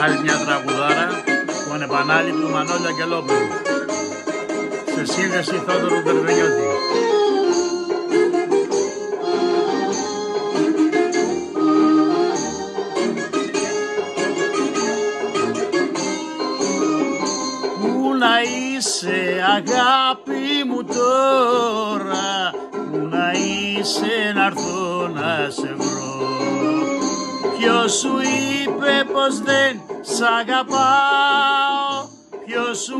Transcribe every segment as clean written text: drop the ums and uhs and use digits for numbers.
Άλλη μια τραγουδάρα που ανεπανάληπτου του Μανώλη Αγγελόπουλου σε σύνδεση Θόδωρου Βερβενιώτη. Πού να είσαι αγάπη μου τώρα, πού να είσαι να'ρθώ να σε βρω. Ποιος σου είπε πως δεν σ' αγαπάω, ποιος σου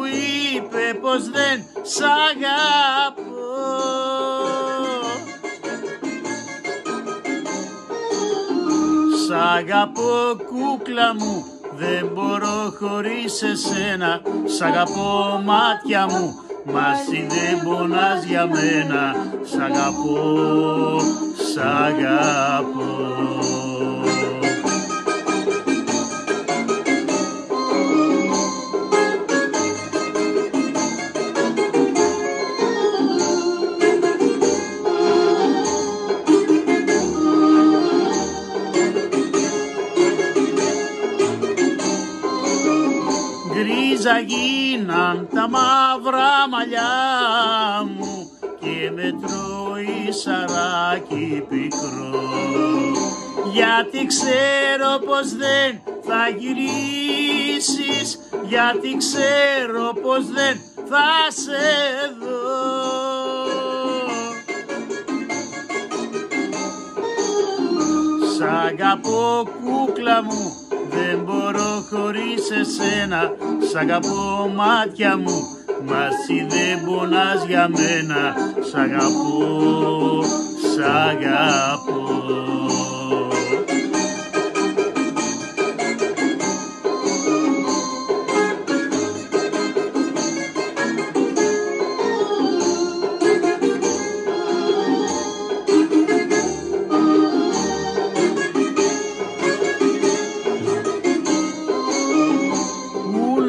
είπε πως δεν σ' αγαπώ. Σ' αγαπώ κούκλα μου, δεν μπορώ χωρίς εσένα. Σ' αγαπώ μάτια μου, μα εσύ δεν πονάς για μένα. Σ' αγαπώ, σ' αγαπώ. Γκρίζα γίναν τα μαύρα μαλλιά μου και με τρώει σαράκι πικρό. Γιατί ξέρω πως δεν θα γυρίσεις, γιατί ξέρω πως δεν θα σε δω. Σ' αγαπώ κούκλα μου, δεν μπορώ χωρίς εσένα. Σ' αγαπώ μάτια μου, μα εσύ δεν πονάς για μένα. Σ' αγαπώ, σ' αγαπώ.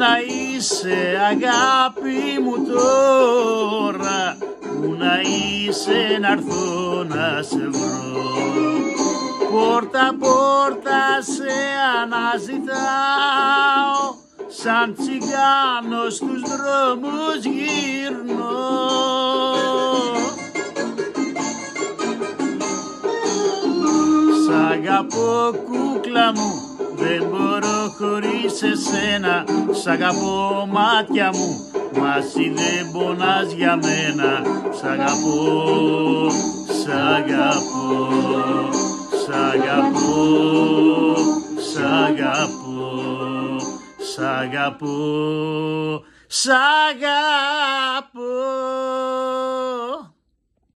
Να είσαι αγάπη μου τώρα, που να είσαι να'ρθώ να σε βρω. Πόρτα πόρτα σε αναζητάω, σαν τσιγάνος στους δρόμους γυρνώ. Σ' αγαπώ κούκλα μου, δεν μπορώ χωρίς εσένα. Σ' αγαπώ μάτια μου, μα εσύ δεν πονάς για μένα. Σ' αγαπώ, σ' αγαπώ, σ' αγαπώ, σ' αγαπώ, σ' αγαπώ, σ' αγαπώ.